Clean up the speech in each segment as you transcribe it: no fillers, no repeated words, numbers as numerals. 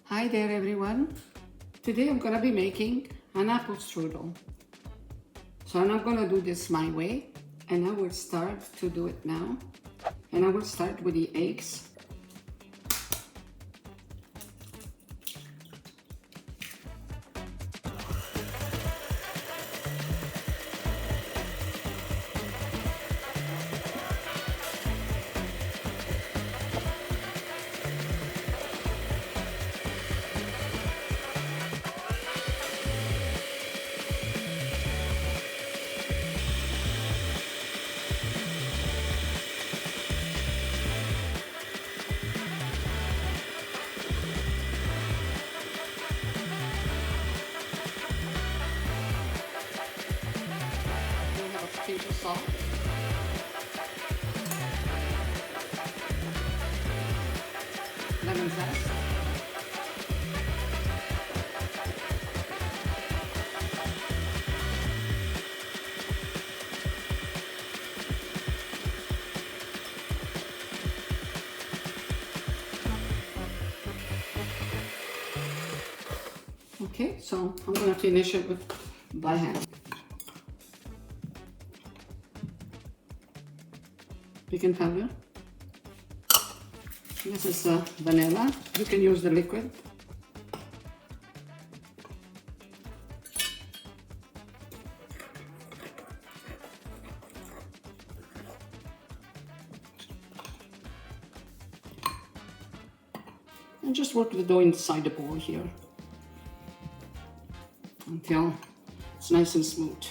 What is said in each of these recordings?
Hi there everyone. Today I'm gonna be making an apple strudel. So I'm not gonna do this my way, and I will start to do it now. And I will start with the eggs. Pinch of salt. Lemon zest. Okay, so I'm going to finish it with by hand. Baking powder. This is vanilla. You can use the liquid. And just work the dough inside the bowl here until it's nice and smooth.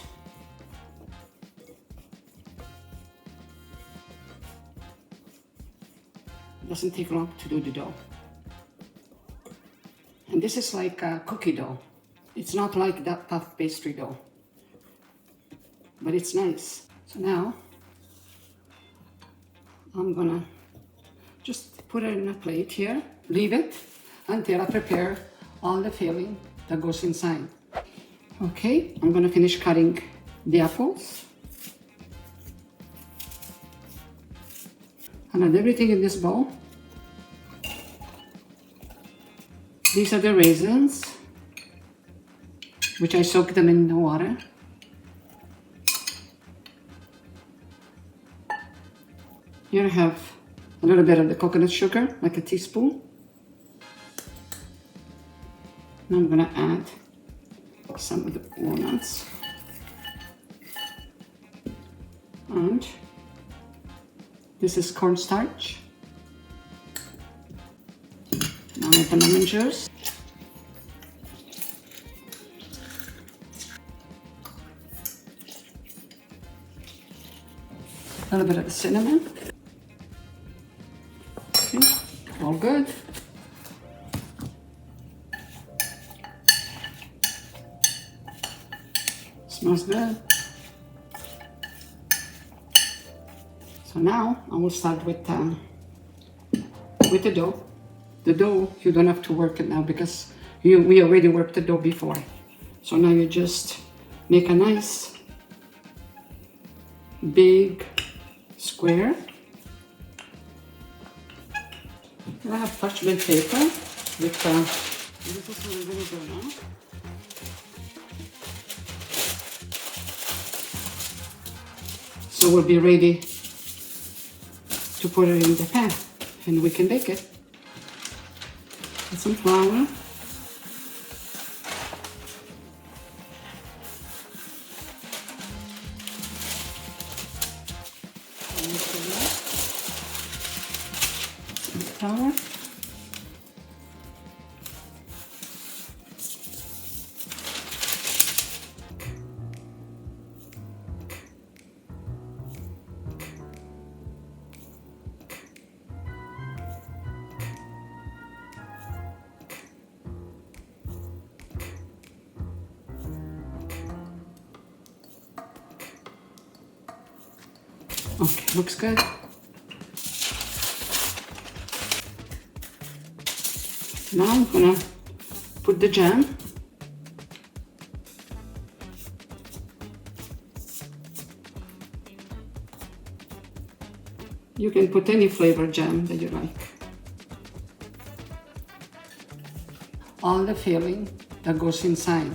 Doesn't take long to do the dough. And this is like a cookie dough. It's not like that puff pastry dough, but it's nice. So now I'm gonna just put it in a plate here, leave it until I prepare all the filling that goes inside. Okay, I'm gonna finish cutting the apples. And add everything in this bowl. These are the raisins, which I soaked them in the water. Here I have a little bit of the coconut sugar, like a teaspoon. Now I'm gonna add some of the walnuts. And this is cornstarch. Now add the lemon juice. A little bit of the cinnamon. Okay, all good. Smells good. So now I will start with the dough. The dough, you don't have to work it now because we already worked the dough before. So now you just make a nice big square. And I have parchment paper with this is what we're going to do now. So we'll be ready to put it in the pan and we can bake it. With some flour. Some flour. Okay, looks good. Now I'm gonna put the jam. You can put any flavor jam that you like. all the filling that goes inside.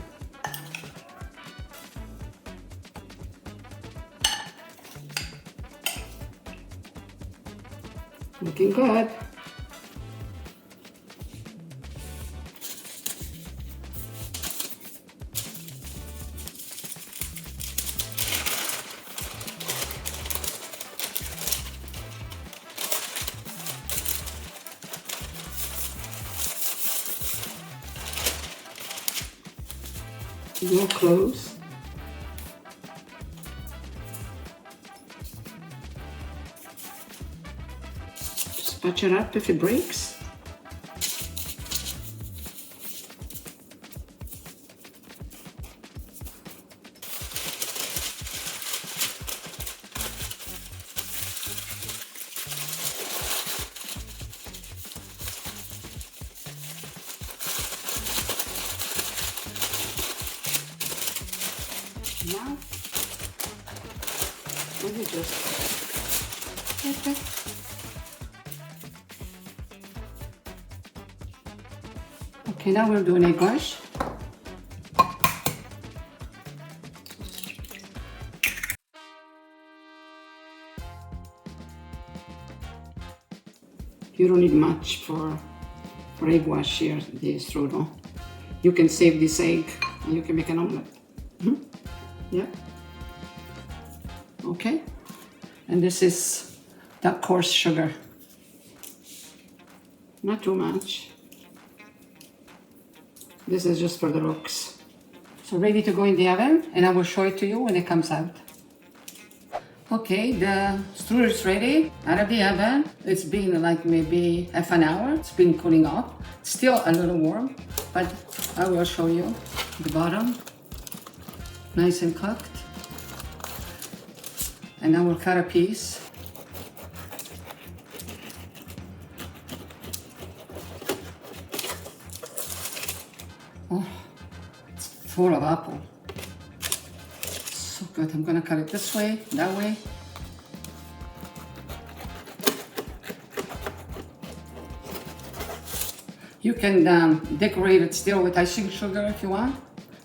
Looking good. Your close. Just patch it up if it breaks. Now, let me just okay. Okay, now we'll do an egg wash. You don't need much for egg wash here, the strudel. You can save this egg and you can make an omelet. Yeah. Okay. And this is that coarse sugar. Not too much. This is just for the looks. So ready to go in the oven, and I will show it to you when it comes out. Okay, the strudel is ready out of the oven. It's been like maybe half an hour. It's been cooling off. Still a little warm, but I will show you the bottom. Nice and cooked. And I will cut a piece. Oh, it's full of apple. So good. I'm gonna cut it this way, that way. You can decorate it still with icing sugar if you want,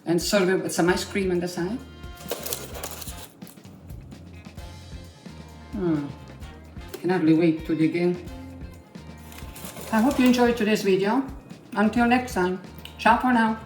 and serve it with some ice cream on the side. Can hardly wait to dig in. I hope you enjoyed today's video. Until next time, ciao for now.